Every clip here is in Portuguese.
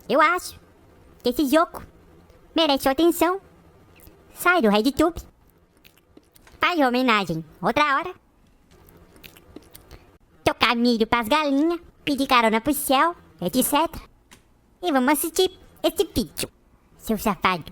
Eu acho que esse jogo merece sua atenção. Sai do RedTube. Faz homenagem outra hora. Tocar milho pras galinhas. Pedir carona pro céu, etc. E vamos assistir esse vídeo, seu safado.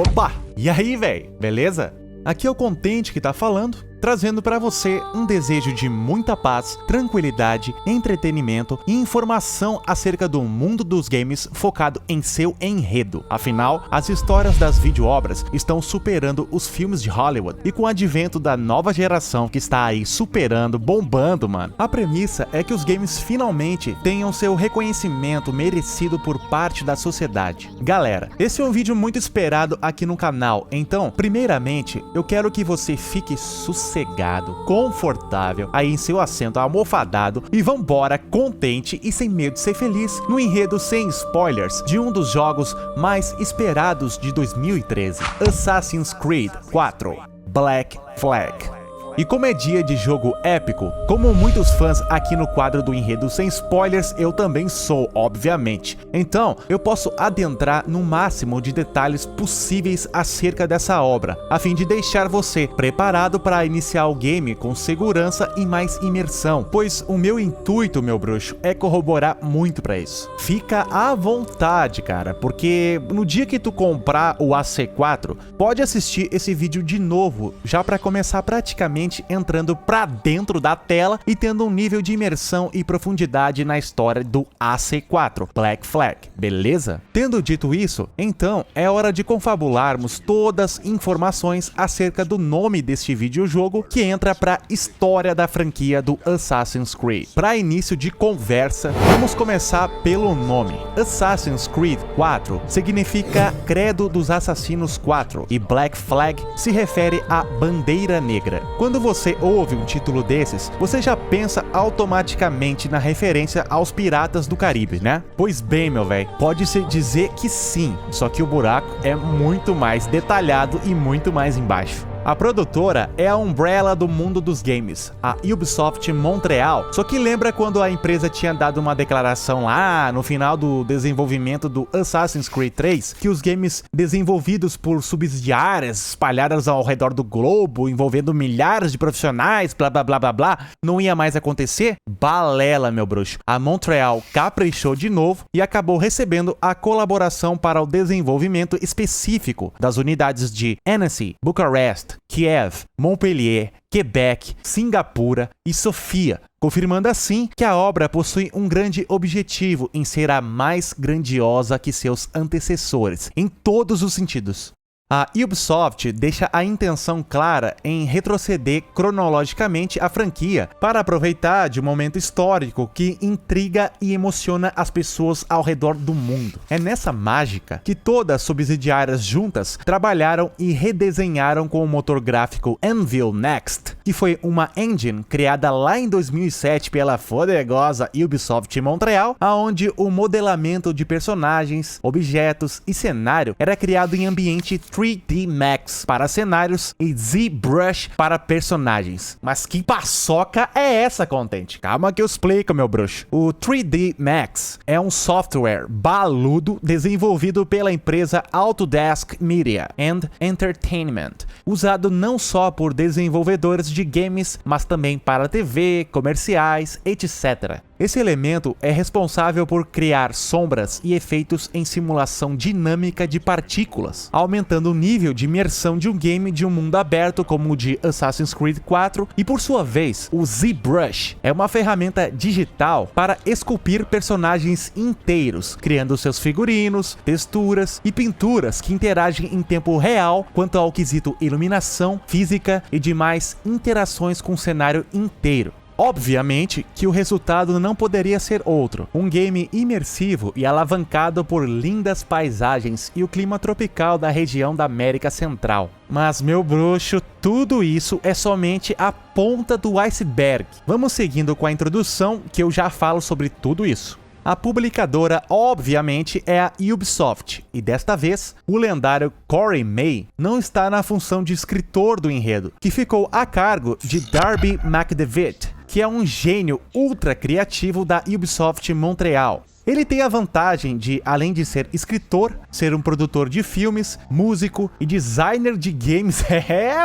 Opa! E aí, véi? Beleza? Aqui é o Contente que tá falando, trazendo pra você um desejo de muita paz, tranquilidade, entretenimento e informação acerca do mundo dos games focado em seu enredo. Afinal, as histórias das videoobras estão superando os filmes de Hollywood e com o advento da nova geração que está aí superando, bombando, mano. A premissa é que os games finalmente tenham seu reconhecimento merecido por parte da sociedade. Galera, esse é um vídeo muito esperado aqui no canal, então, primeiramente, eu quero que você fique sossegado, confortável, aí em seu assento almofadado e vambora contente e sem medo de ser feliz no enredo sem spoilers de um dos jogos mais esperados de 2013, Assassin's Creed 4, Black Flag. E como é dia de jogo épico, como muitos fãs aqui no quadro do enredo sem spoilers, eu também sou, obviamente. Então, eu posso adentrar no máximo de detalhes possíveis acerca dessa obra, a fim de deixar você preparado para iniciar o game com segurança e mais imersão, pois o meu intuito, meu bruxo, é corroborar muito para isso. Fica à vontade, cara, porque no dia que tu comprar o AC4, pode assistir esse vídeo de novo, já para começar praticamente entrando pra dentro da tela e tendo um nível de imersão e profundidade na história do AC4, Black Flag, beleza? Tendo dito isso, então é hora de confabularmos todas as informações acerca do nome deste videojogo que entra pra história da franquia do Assassin's Creed. Para início de conversa, vamos começar pelo nome. Assassin's Creed 4 significa Credo dos Assassinos 4 e Black Flag se refere à bandeira negra. Quando você ouve um título desses, você já pensa automaticamente na referência aos Piratas do Caribe, né? Pois bem, meu velho, pode-se dizer que sim, só que o buraco é muito mais detalhado e muito mais embaixo. A produtora é a Umbrella do mundo dos games, a Ubisoft Montreal, só que lembra quando a empresa tinha dado uma declaração lá no final do desenvolvimento do Assassin's Creed 3, que os games desenvolvidos por subsidiárias espalhadas ao redor do globo, envolvendo milhares de profissionais, blá blá blá blá blá, não ia mais acontecer? Balela, meu bruxo. A Montreal caprichou de novo e acabou recebendo a colaboração para o desenvolvimento específico das unidades de Annecy, Bucarest, Kiev, Montpellier, Quebec, Singapura e Sofia, confirmando assim que a obra possui um grande objetivo em ser a mais grandiosa que seus antecessores, em todos os sentidos. A Ubisoft deixa a intenção clara em retroceder cronologicamente a franquia para aproveitar de um momento histórico que intriga e emociona as pessoas ao redor do mundo. É nessa mágica que todas as subsidiárias juntas trabalharam e redesenharam com o motor gráfico Anvil Next, que foi uma engine criada lá em 2007 pela poderosa Ubisoft Montreal, aonde o modelamento de personagens, objetos e cenário era criado em ambiente 3D Max para cenários e ZBrush para personagens. Mas que paçoca é essa, Contente? Calma que eu explico, meu bruxo. O 3D Max é um software baludo desenvolvido pela empresa Autodesk Media and Entertainment, usado não só por desenvolvedores de games, mas também para TV, comerciais, etc. Esse elemento é responsável por criar sombras e efeitos em simulação dinâmica de partículas, aumentando o nível de imersão de um game de um mundo aberto como o de Assassin's Creed 4, e por sua vez, o ZBrush é uma ferramenta digital para esculpir personagens inteiros, criando seus figurinos, texturas e pinturas que interagem em tempo real quanto ao quesito iluminação, física e demais interações com o cenário inteiro. Obviamente que o resultado não poderia ser outro, um game imersivo e alavancado por lindas paisagens e o clima tropical da região da América Central. Mas, meu bruxo, tudo isso é somente a ponta do iceberg. Vamos seguindo com a introdução que eu já falo sobre tudo isso. A publicadora, obviamente, é a Ubisoft, e desta vez, o lendário Corey May não está na função de escritor do enredo, que ficou a cargo de Darby McDevitt, que é um gênio ultra criativo da Ubisoft Montreal. Ele tem a vantagem de, além de ser escritor, ser um produtor de filmes, músico e designer de games.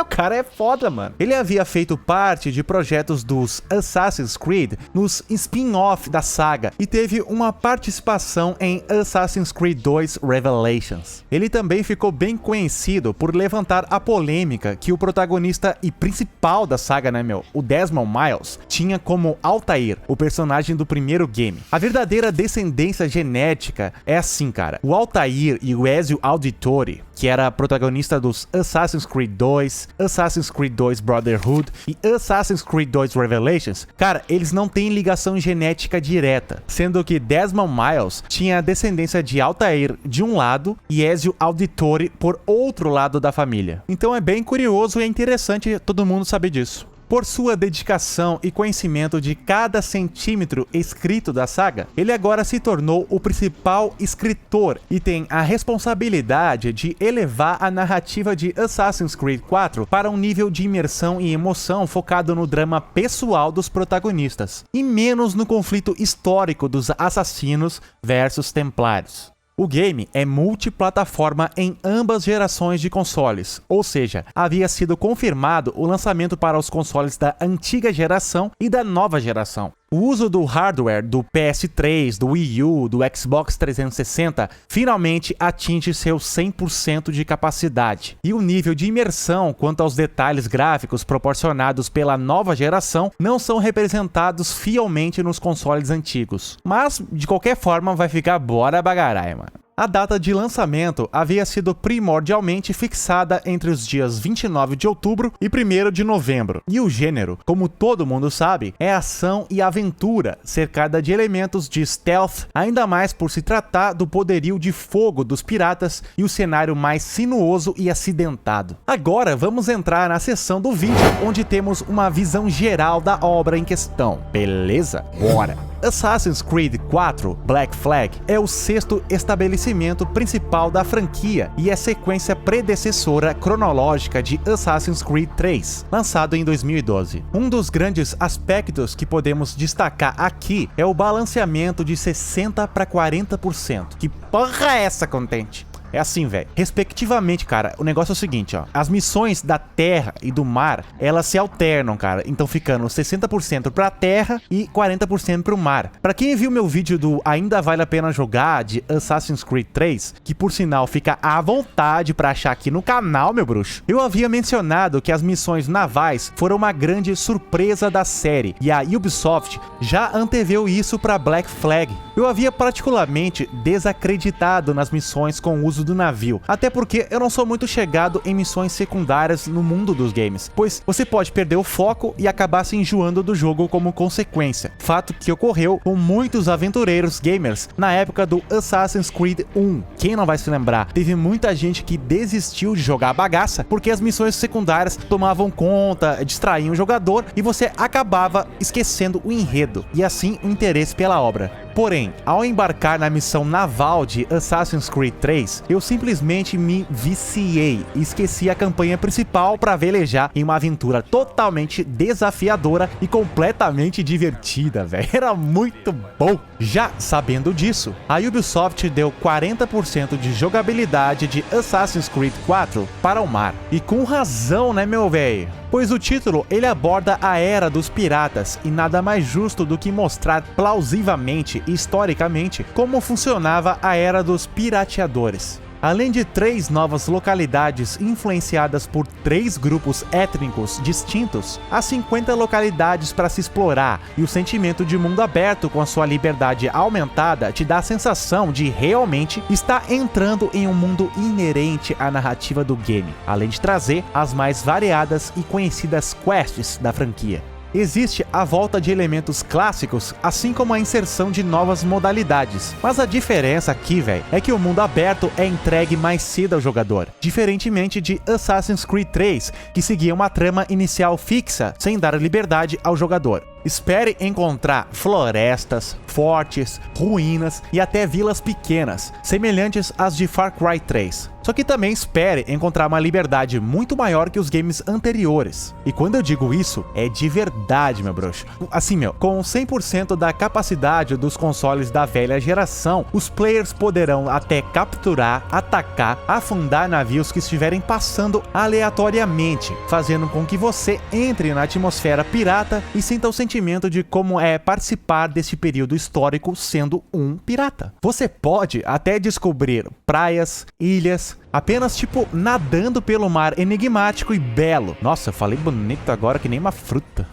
O cara é foda, mano. Ele havia feito parte de projetos dos Assassin's Creed nos spin-off da saga e teve uma participação em Assassin's Creed 2 Revelations. Ele também ficou bem conhecido por levantar a polêmica que o protagonista e principal da saga, o Desmond Miles, tinha como Altair, o personagem do primeiro game. A verdadeira descendência genética é assim, cara. O Altair e o Ezio Auditore, que era protagonista dos Assassin's Creed 2, Assassin's Creed 2 Brotherhood e Assassin's Creed 2 Revelations, cara, eles não têm ligação genética direta, sendo que Desmond Miles tinha descendência de Altair de um lado e Ezio Auditore por outro lado da família. Então é bem curioso e é interessante todo mundo saber disso. Por sua dedicação e conhecimento de cada centímetro escrito da saga, ele agora se tornou o principal escritor e tem a responsabilidade de elevar a narrativa de Assassin's Creed 4 para um nível de imersão e emoção focado no drama pessoal dos protagonistas, e menos no conflito histórico dos assassinos versus templários. O game é multiplataforma em ambas gerações de consoles, ou seja, havia sido confirmado o lançamento para os consoles da antiga geração e da nova geração. O uso do hardware do PS3, do Wii U, do Xbox 360 finalmente atinge seu 100% de capacidade. E o nível de imersão quanto aos detalhes gráficos proporcionados pela nova geração não são representados fielmente nos consoles antigos. Mas, de qualquer forma, vai ficar bora bagarai, mano. A data de lançamento havia sido primordialmente fixada entre os dias 29 de outubro e 1º de novembro. E o gênero, como todo mundo sabe, é ação e aventura, cercada de elementos de stealth, ainda mais por se tratar do poderio de fogo dos piratas e o cenário mais sinuoso e acidentado. Agora vamos entrar na seção do vídeo, onde temos uma visão geral da obra em questão. Beleza? Bora! Assassin's Creed 4 Black Flag é o 6º estabelecimento principal da franquia e é sequência predecessora cronológica de Assassin's Creed 3, lançado em 2012. Um dos grandes aspectos que podemos destacar aqui é o balanceamento de 60% para 40%. Que porra é essa, Contente? É assim, velho. Respectivamente, cara, o negócio é o seguinte, ó. As missões da terra e do mar, elas se alternam, cara. Então ficando 60% pra terra e 40% pro mar. Pra quem viu meu vídeo do Ainda Vale a Pena Jogar, de Assassin's Creed 3, que por sinal fica à vontade pra achar aqui no canal, meu bruxo, eu havia mencionado que as missões navais foram uma grande surpresa da série. E a Ubisoft já anteveu isso pra Black Flag. Eu havia particularmente desacreditado nas missões com o uso do navio, até porque eu não sou muito chegado em missões secundárias no mundo dos games, pois você pode perder o foco e acabar se enjoando do jogo como consequência, fato que ocorreu com muitos aventureiros gamers na época do Assassin's Creed 1. Quem não vai se lembrar? Teve muita gente que desistiu de jogar a bagaça porque as missões secundárias tomavam conta, distraíam o jogador e você acabava esquecendo o enredo e assim o interesse pela obra. Porém, ao embarcar na missão naval de Assassin's Creed 3, eu simplesmente me viciei e esqueci a campanha principal para velejar em uma aventura totalmente desafiadora e completamente divertida, velho. Era muito bom! Já sabendo disso, a Ubisoft deu 40% de jogabilidade de Assassin's Creed 4 para o mar. E com razão, né, meu velho? Pois o título, ele aborda a era dos piratas e nada mais justo do que mostrar plausivelmente e historicamente como funcionava a era dos pirateadores. Além de 3 novas localidades influenciadas por 3 grupos étnicos distintos, há 50 localidades para se explorar e o sentimento de mundo aberto com a sua liberdade aumentada te dá a sensação de realmente estar entrando em um mundo inerente à narrativa do game, além de trazer as mais variadas e conhecidas quests da franquia. existe a volta de elementos clássicos, assim como a inserção de novas modalidades. Mas a diferença aqui, velho, é que o mundo aberto é entregue mais cedo ao jogador, diferentemente de Assassin's Creed 3, que seguia uma trama inicial fixa, sem dar liberdade ao jogador. Espere encontrar florestas, fortes, ruínas e até vilas pequenas, semelhantes às de Far Cry 3. Só que também espere encontrar uma liberdade muito maior que os games anteriores. E quando eu digo isso, é de verdade, meu bruxo. Assim, com 100% da capacidade dos consoles da velha geração, os players poderão até capturar, atacar, afundar navios que estiverem passando aleatoriamente, fazendo com que você entre na atmosfera pirata e sinta o sentimento de como é participar desse período histórico sendo um pirata. Você pode até descobrir praias, ilhas, apenas tipo nadando pelo mar enigmático e belo. Nossa, eu falei bonito agora que nem uma fruta.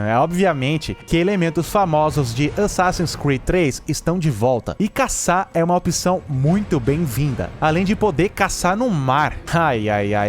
É obviamente que elementos famosos de Assassin's Creed 3 estão de volta, e caçar é uma opção muito bem-vinda, além de poder caçar no mar.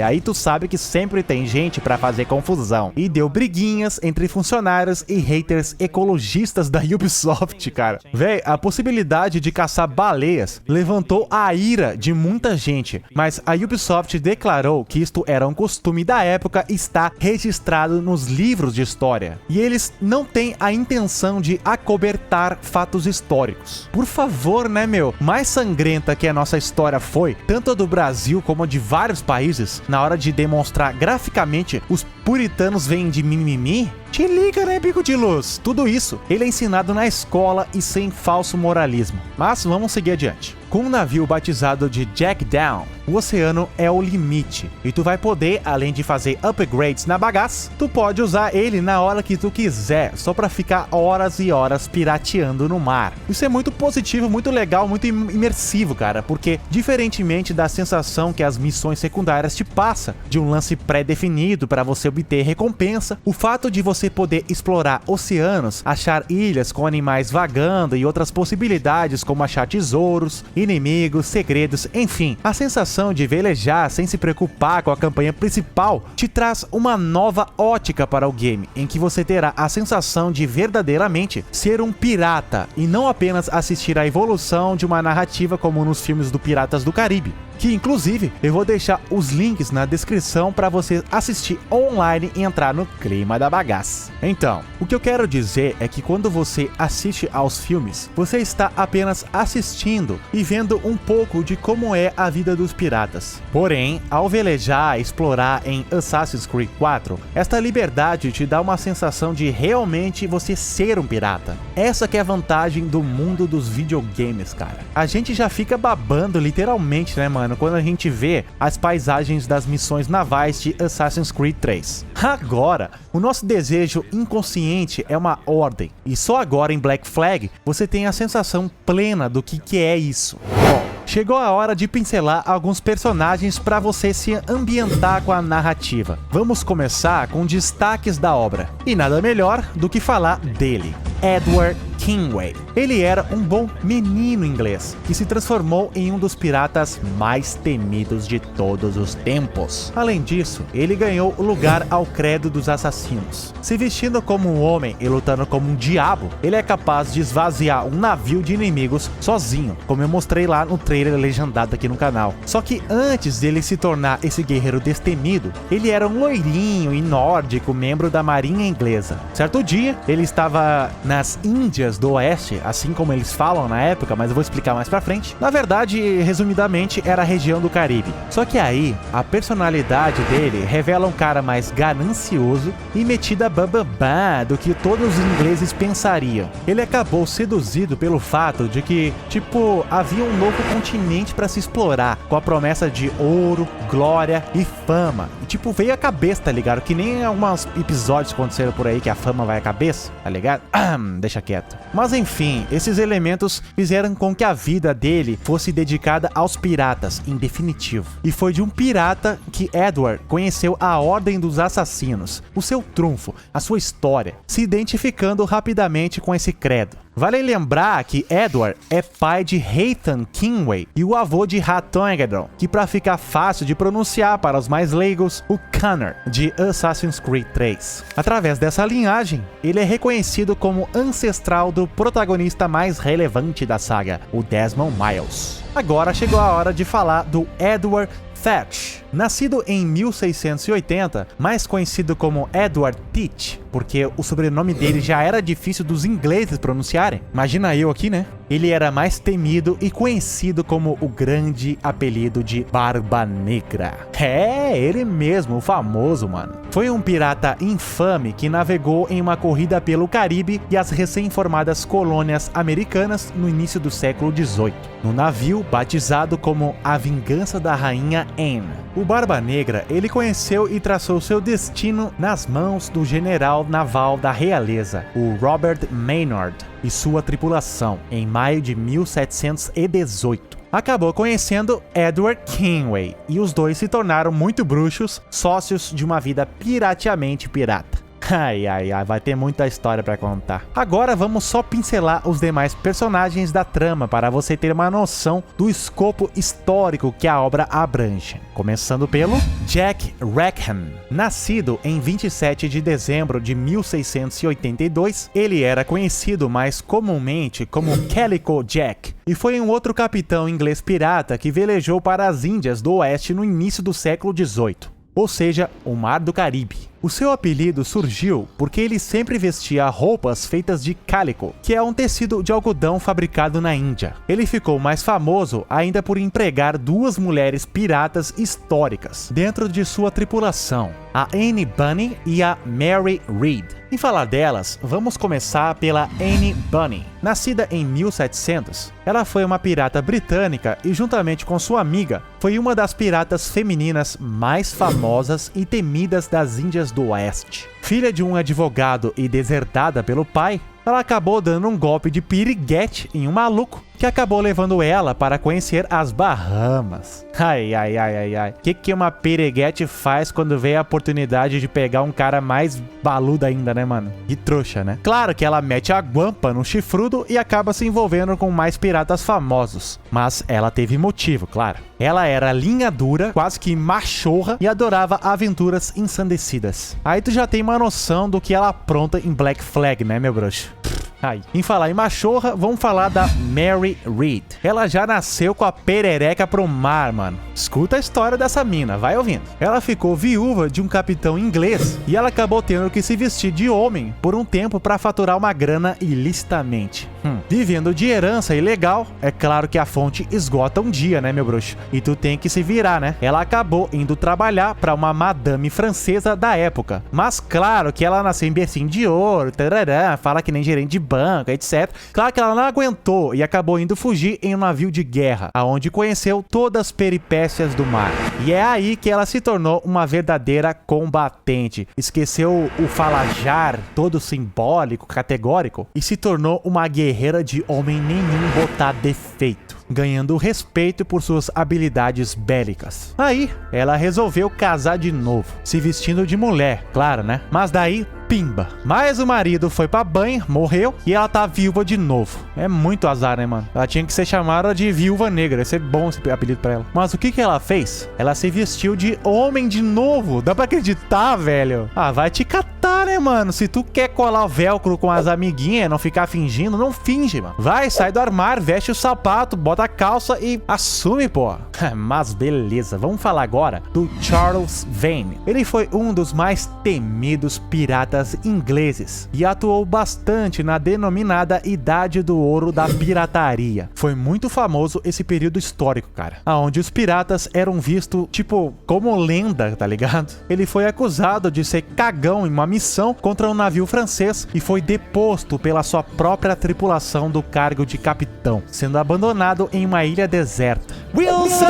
Aí tu sabe que sempre tem gente pra fazer confusão, e deu briguinhas entre funcionários e haters ecologistas da Ubisoft, cara. Véi, a possibilidade de caçar baleias levantou a ira de muita gente, mas a Ubisoft declarou que isto era um costume da época e está registrado nos livros de história. E eles não têm a intenção de acobertar fatos históricos. Por favor, né, mais sangrenta que a nossa história foi, tanto a do Brasil como a de vários países, na hora de demonstrar graficamente os puritanos vêm de mimimi? Te liga, né, bico de luz? Tudo isso, ele é ensinado na escola e sem falso moralismo. Mas vamos seguir adiante. Com um navio batizado de Jack Down, o oceano é o limite. E tu vai poder, além de fazer upgrades na bagaça, tu pode usar ele na hora que tu quiser, só pra ficar horas e horas pirateando no mar. Isso é muito positivo, muito legal, muito imersivo, cara, porque diferentemente da sensação que as missões secundárias te passam, de um lance pré-definido para você obter recompensa, o fato de você poder explorar oceanos, achar ilhas com animais vagando e outras possibilidades como achar tesouros, inimigos, segredos, enfim, a sensação de velejar sem se preocupar com a campanha principal te traz uma nova ótica para o game, em que você terá a sensação de verdadeiramente ser um pirata e não apenas assistir à evolução de uma narrativa como nos filmes do Piratas do Caribe. Que inclusive eu vou deixar os links na descrição para você assistir online e entrar no clima da bagaça. Então, o que eu quero dizer é que quando você assiste aos filmes, você está apenas assistindo e vendo um pouco de como é a vida dos piratas. Porém, ao velejar e explorar em Assassin's Creed 4, esta liberdade te dá uma sensação de realmente você ser um pirata. Essa que é a vantagem do mundo dos videogames, cara. A gente já fica babando literalmente, né, mano, quando a gente vê as paisagens das missões navais de Assassin's Creed 3. Agora, o nosso desejo inconsciente é uma ordem, e só agora em Black Flag você tem a sensação plena do que é isso. Bom, chegou a hora de pincelar alguns personagens para você se ambientar com a narrativa. Vamos começar com destaques da obra, e nada melhor do que falar dele, Edward Kenway. Ele era um bom menino inglês que se transformou em um dos piratas mais temidos de todos os tempos. Além disso, ele ganhou o lugar ao credo dos assassinos. Se vestindo como um homem e lutando como um diabo, ele é capaz de esvaziar um navio de inimigos sozinho, como eu mostrei lá no trailer legendado aqui no canal. Só que antes dele se tornar esse guerreiro destemido, ele era um loirinho e nórdico membro da marinha inglesa. Certo dia, ele estava nas Índias do Oeste, assim como eles falam na época, mas eu vou explicar mais pra frente. Na verdade, resumidamente, era a região do Caribe. Só que aí, a personalidade dele revela um cara mais ganancioso e metido a bababá do que todos os ingleses pensariam. Ele acabou seduzido pelo fato de que, havia um novo continente pra se explorar, com a promessa de ouro, glória e fama. E veio a cabeça, tá ligado? Que nem alguns episódios aconteceram por aí que a fama vai à cabeça, tá ligado? Deixa quieto. Mas enfim, esses elementos fizeram com que a vida dele fosse dedicada aos piratas, em definitivo. E foi de um pirata que Edward conheceu a Ordem dos Assassinos, o seu trunfo, a sua história, se identificando rapidamente com esse credo. Vale lembrar que Edward é pai de Ethan Kingway e o avô de Hathongedon, que para ficar fácil de pronunciar para os mais leigos, o Connor, de Assassin's Creed 3. Através dessa linhagem, ele é reconhecido como ancestral do protagonista mais relevante da saga, o Desmond Miles. Agora chegou a hora de falar do Edward Thatch. Nascido em 1680, mais conhecido como Edward Teach, porque o sobrenome dele já era difícil dos ingleses pronunciarem. Imagina eu aqui, né? Ele era mais temido e conhecido como o grande apelido de Barba Negra. É, ele mesmo, o famoso, mano. Foi um pirata infame que navegou em uma corrida pelo Caribe e as recém-formadas colônias americanas no início do século XVIII, no navio batizado como A Vingança da Rainha Anne. O Barba Negra, ele conheceu e traçou seu destino nas mãos do general naval da realeza, o Robert Maynard, e sua tripulação, em maio de 1718. Acabou conhecendo Edward Kingway, e os dois se tornaram muito bruxos, sócios de uma vida pirateamente pirata. Ai, vai ter muita história pra contar. Agora vamos só pincelar os demais personagens da trama para você ter uma noção do escopo histórico que a obra abrange. Começando pelo Jack Rackham. Nascido em 27 de dezembro de 1682, ele era conhecido mais comumente como Calico Jack, e foi um outro capitão inglês pirata que velejou para as Índias do Oeste no início do século XVIII, ou seja, o Mar do Caribe. O seu apelido surgiu porque ele sempre vestia roupas feitas de cálico, que é um tecido de algodão fabricado na Índia. Ele ficou mais famoso ainda por empregar duas mulheres piratas históricas dentro de sua tripulação, a Anne Bunny e a Mary Read. Em falar delas, vamos começar pela Anne Bunny. Nascida em 1700, ela foi uma pirata britânica e, juntamente com sua amiga, foi uma das piratas femininas mais famosas e temidas das Índias do Oeste. Filha de um advogado e desertada pelo pai, ela acabou dando um golpe de piriguete em um maluco que acabou levando ela para conhecer as Bahamas. Ai. Que uma piriguete faz quando vê a oportunidade de pegar um cara mais baludo ainda, né, mano? Que trouxa, né? Claro que ela mete a guampa no chifrudo e acaba se envolvendo com mais piratas famosos. Mas ela teve motivo, claro. Ela era linha dura, quase que machorra, e adorava aventuras ensandecidas. Aí tu já tem uma noção do que ela apronta em Black Flag, né, meu bruxo? Em falar em machorra, vamos falar da Mary Read. Ela já nasceu com a perereca pro mar, mano. Escuta a história dessa mina, vai ouvindo. Ela ficou viúva de um capitão inglês e ela acabou tendo que se vestir de homem por um tempo para faturar uma grana ilicitamente. Vivendo de herança ilegal, é claro que a fonte esgota um dia, né, meu bruxo? E tu tem que se virar, né? Ela acabou indo trabalhar para uma madame francesa da época. Mas claro que ela nasceu em bercinho de ouro, tarará, fala que nem gerente de banco, etc. Claro que ela não aguentou e acabou indo fugir em um navio de guerra, aonde conheceu todas as peripécias do mar. E é aí que ela se tornou uma verdadeira combatente. Esqueceu o falajar todo simbólico, categórico, e se tornou uma guerreira de homem nenhum botar defeito, ganhando respeito por suas habilidades bélicas. Aí, ela resolveu casar de novo, se vestindo de mulher, claro, né? Mas daí, pimba. Mas o marido foi pra banho, morreu, e ela tá viúva de novo. É muito azar, né, mano? Ela tinha que ser chamada de Viúva Negra, ia ser bom esse apelido pra ela. Mas o que ela fez? Ela se vestiu de homem de novo. Dá pra acreditar, velho? Vai te catar, né, mano? Se tu quer colar o velcro com as amiguinhas, não ficar fingindo, não finge, mano. Vai, sai do armário, veste o sapato, bota a calça e assume, pô. Mas beleza, vamos falar agora do Charles Vane. Ele foi um dos mais temidos piratas ingleses e atuou bastante na denominada Idade do Ouro da pirataria. Foi muito famoso esse período histórico, cara, onde os piratas eram vistos, tipo, como lenda, tá ligado? Ele foi acusado de ser cagão em uma missão contra um navio francês e foi deposto pela sua própria tripulação do cargo de capitão, sendo abandonado em uma ilha deserta. Wilson!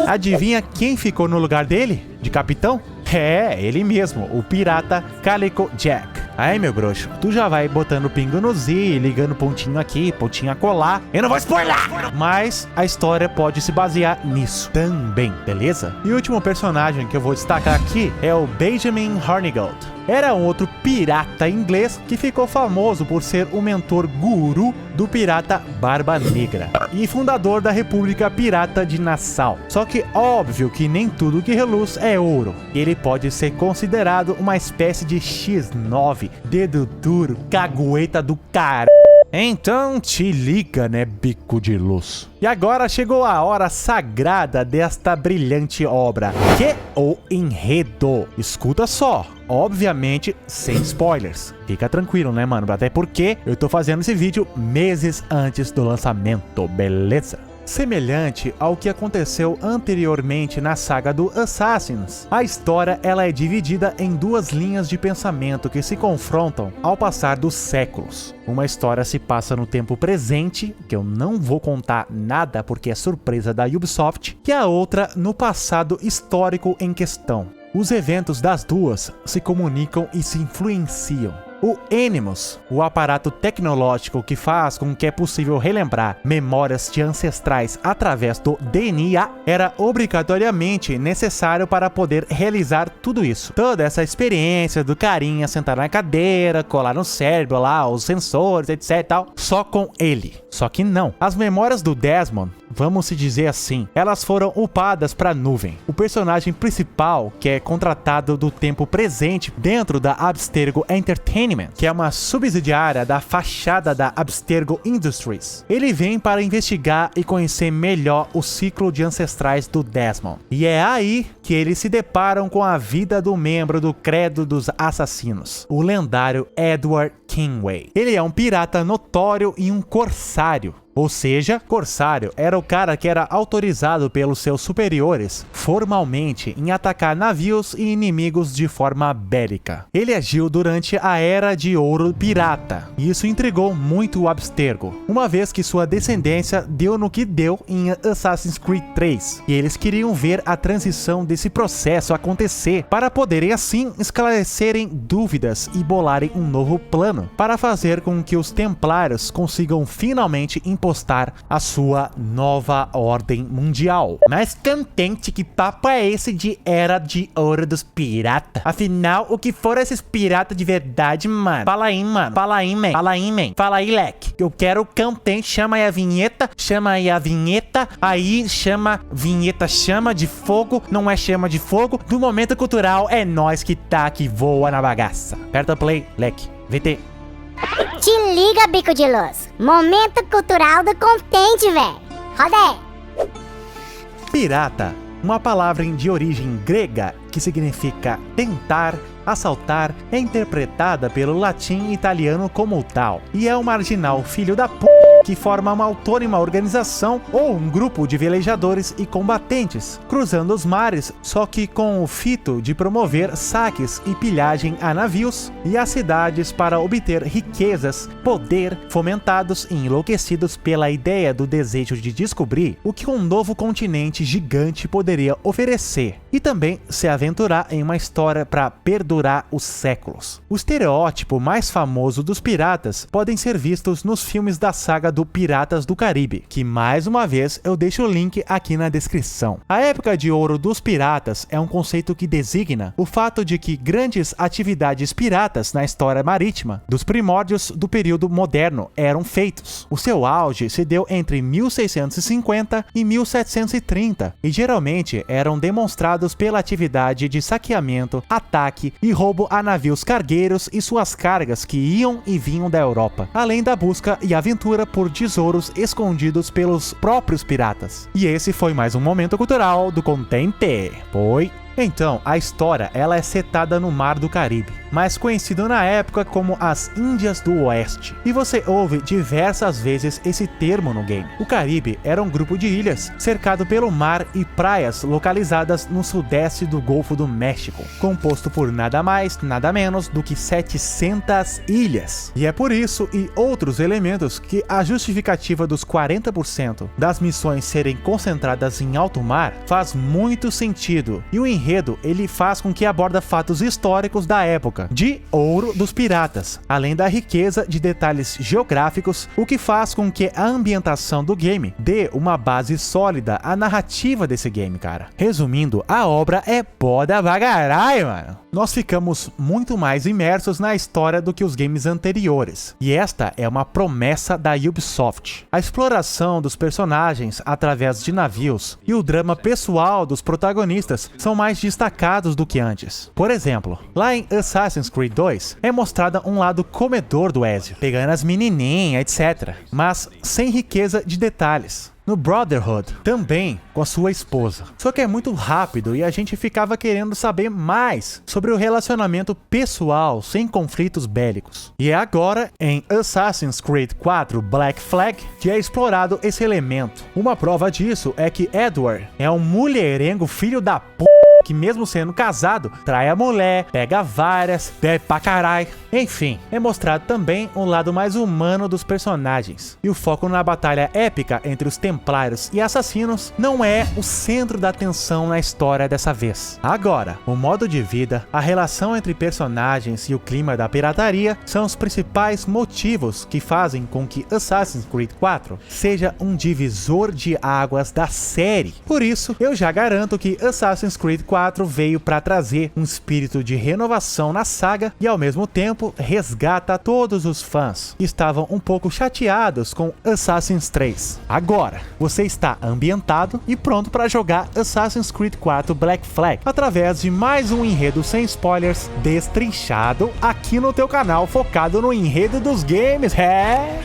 Adivinha quem ficou no lugar dele, de capitão? É, ele mesmo, o pirata Calico Jack. Aí, meu bruxo, tu já vai botando pingo no Z, ligando pontinho aqui, pontinho a colar. Eu não vou spoiler! Mas a história pode se basear nisso também, beleza? E o último personagem que eu vou destacar aqui é o Benjamin Hornigold. Era um outro pirata inglês que ficou famoso por ser o mentor guru do pirata Barba Negra e fundador da República Pirata de Nassau. Só que óbvio que nem tudo que reluz é ouro. Ele pode ser considerado uma espécie de X9, dedo duro, cagueta do cara. Então te liga, né, bico de luz. E agora chegou a hora sagrada desta brilhante obra, que é o enredo. Escuta só, obviamente sem spoilers. Fica tranquilo, né, mano? Até porque eu tô fazendo esse vídeo meses antes do lançamento, beleza? Semelhante ao que aconteceu anteriormente na saga do Assassins, a história ela é dividida em duas linhas de pensamento que se confrontam ao passar dos séculos. Uma história se passa no tempo presente, que eu não vou contar nada porque é surpresa da Ubisoft, e a outra no passado histórico em questão. Os eventos das duas se comunicam e se influenciam. O Animus, o aparato tecnológico que faz com que é possível relembrar memórias de ancestrais através do DNA, era obrigatoriamente necessário para poder realizar tudo isso. Toda essa experiência do carinha sentar na cadeira, colar no cérebro lá, os sensores, etc e tal, só com ele. Só que não. As memórias do Desmond, vamos se dizer assim, elas foram upadas para a nuvem. O personagem principal, que é contratado do tempo presente dentro da Abstergo Entertainment, que é uma subsidiária da fachada da Abstergo Industries. Ele vem para investigar e conhecer melhor o ciclo de ancestrais do Desmond. E é aí que eles se deparam com a vida do membro do credo dos assassinos, o lendário Edward Kingway. Ele é um pirata notório e um corsário. Ou seja, corsário era o cara que era autorizado pelos seus superiores formalmente em atacar navios e inimigos de forma bélica. Ele agiu durante a Era de Ouro Pirata, e isso intrigou muito o Abstergo, uma vez que sua descendência deu no que deu em Assassin's Creed 3, e eles queriam ver a transição desse processo acontecer para poderem assim esclarecerem dúvidas e bolarem um novo plano para fazer com que os Templários consigam finalmente impostar a sua nova ordem mundial. Mas contente, que papo é esse de Era de Ouro dos Piratas? Afinal, o que foram esses piratas de verdade, mano? Fala aí, mano. Fala aí, man. Fala aí, man. Fala aí, leque. Eu quero contente. Chama aí a vinheta. Chama aí a vinheta. Aí chama vinheta, chama de fogo. Não é chama de fogo. Do momento cultural é nós que tá, que voa na bagaça. Aperta play, leque. VT. Te liga, bico de luz. Momento cultural do contente, velho. Roda aí. Pirata, uma palavra de origem grega que significa tentar, assaltar, é interpretada pelo latim e italiano como tal, e é um marginal filho da p*** que forma uma autônoma organização ou um grupo de velejadores e combatentes, cruzando os mares, só que com o fito de promover saques e pilhagem a navios e a cidades para obter riquezas, poder, fomentados e enlouquecidos pela ideia do desejo de descobrir o que um novo continente gigante poderia oferecer, e também se aventurar em uma história para perdurar os séculos. O estereótipo mais famoso dos piratas podem ser vistos nos filmes da saga do Piratas do Caribe, que mais uma vez eu deixo o link aqui na descrição. A época de ouro dos piratas é um conceito que designa o fato de que grandes atividades piratas na história marítima dos primórdios do período moderno eram feitos. O seu auge se deu entre 1650 e 1730 e geralmente eram demonstrados pela atividade de saqueamento, ataque e roubo a navios cargueiros e suas cargas que iam e vinham da Europa, além da busca e aventura por tesouros escondidos pelos próprios piratas. E esse foi mais um momento cultural do contente. Foi. Então, a história ela é setada no Mar do Caribe, mais conhecido na época como as Índias do Oeste. E você ouve diversas vezes esse termo no game. O Caribe era um grupo de ilhas cercado pelo mar e praias localizadas no sudeste do Golfo do México, composto por nada mais, nada menos do que 700 ilhas. E é por isso e outros elementos que a justificativa dos 40% das missões serem concentradas em alto mar faz muito sentido. E o enredo enredo ele faz com que aborda fatos históricos da época de ouro dos piratas, além da riqueza de detalhes geográficos, o que faz com que a ambientação do game dê uma base sólida à narrativa desse game, cara. Resumindo, a obra é foda pra caralho, mano. Nós ficamos muito mais imersos na história do que os games anteriores, e esta é uma promessa da Ubisoft. A exploração dos personagens através de navios e o drama pessoal dos protagonistas são mais destacados do que antes. Por exemplo, lá em Assassin's Creed 2 é mostrada um lado comedor do Ezio, pegando as menininhas, etc, mas sem riqueza de detalhes. No Brotherhood, também com a sua esposa. Só que é muito rápido e a gente ficava querendo saber mais sobre o relacionamento pessoal sem conflitos bélicos. E é agora em Assassin's Creed 4 Black Flag que é explorado esse elemento. Uma prova disso é que Edward é um mulherengo filho da p*** que mesmo sendo casado, trai a mulher, pega várias, bebe pra caralho. Enfim, é mostrado também um lado mais humano dos personagens. E o foco na batalha épica entre os templários e assassinos não é o centro da atenção na história dessa vez. Agora, o modo de vida, a relação entre personagens e o clima da pirataria são os principais motivos que fazem com que Assassin's Creed 4 seja um divisor de águas da série. Por isso, eu já garanto que Assassin's Creed 4 veio para trazer um espírito de renovação na saga e ao mesmo tempo resgata todos os fãs que estavam um pouco chateados com Assassin's 3. Agora, você está ambientado e pronto para jogar Assassin's Creed 4 Black Flag através de mais um enredo sem spoilers destrinchado aqui no teu canal focado no enredo dos games.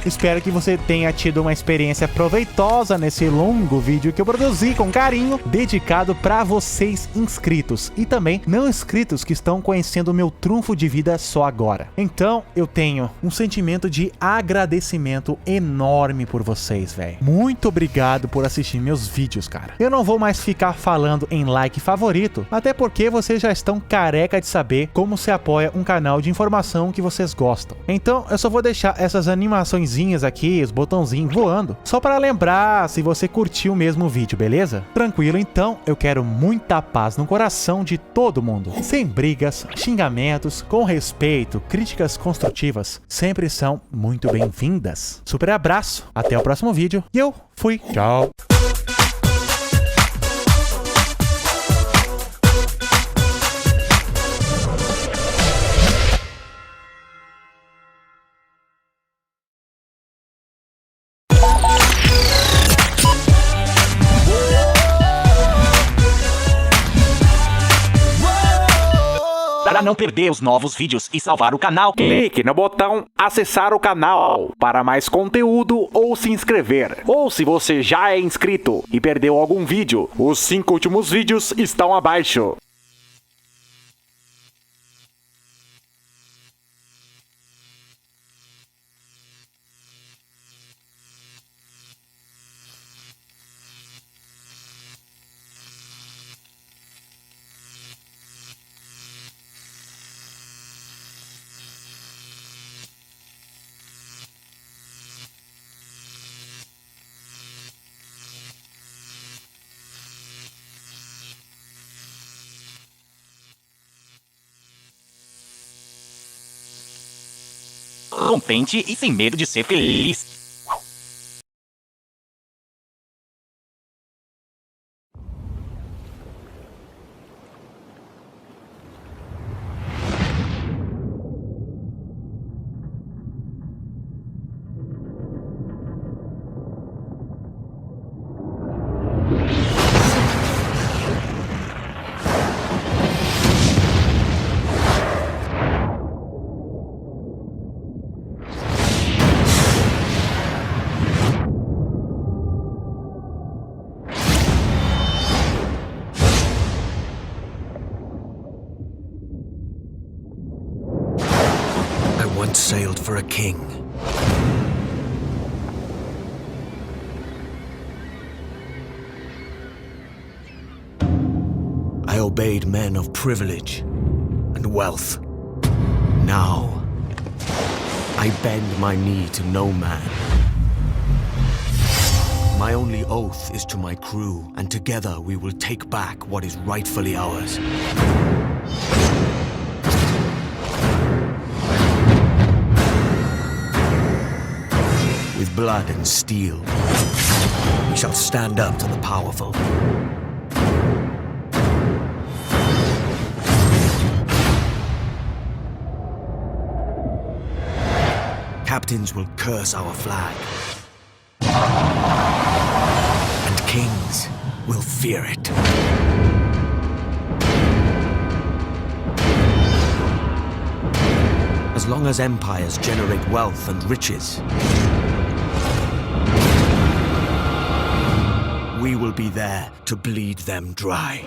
Espero que você tenha tido uma experiência proveitosa nesse longo vídeo que eu produzi com carinho, dedicado para vocês inscritos e também não inscritos que estão conhecendo o meu trunfo de vida só agora. Então, eu tenho um sentimento de agradecimento enorme por vocês, velho. Muito obrigado por assistir meus vídeos, cara. Eu não vou mais ficar falando em like favorito, até porque vocês já estão careca de saber como se apoia um canal de informação que vocês gostam. Então, eu só vou deixar essas animaçõezinhas aqui, os botãozinhos voando, só para lembrar se você curtiu mesmo o vídeo, beleza? Tranquilo, então, eu quero muita paz no coração de todo mundo. Sem brigas, xingamentos, com respeito, críticas construtivas sempre são muito bem-vindas. Super abraço, até o próximo vídeo e eu fui. Tchau. Para não perder os novos vídeos e salvar o canal, Clique no botão acessar o canal para mais conteúdo ou se inscrever. Ou se você já é inscrito e perdeu algum vídeo, os 5 últimos vídeos estão abaixo. contente e sem medo de ser feliz. Once sailed for a king. I obeyed men of privilege and wealth. Now, I bend my knee to no man. My only oath is to my crew, and together we will take back what is rightfully ours. With blood and steel, we shall stand up to the powerful. Captains will curse our flag, and kings will fear it. As long as empires generate wealth and riches, we will be there to bleed them dry.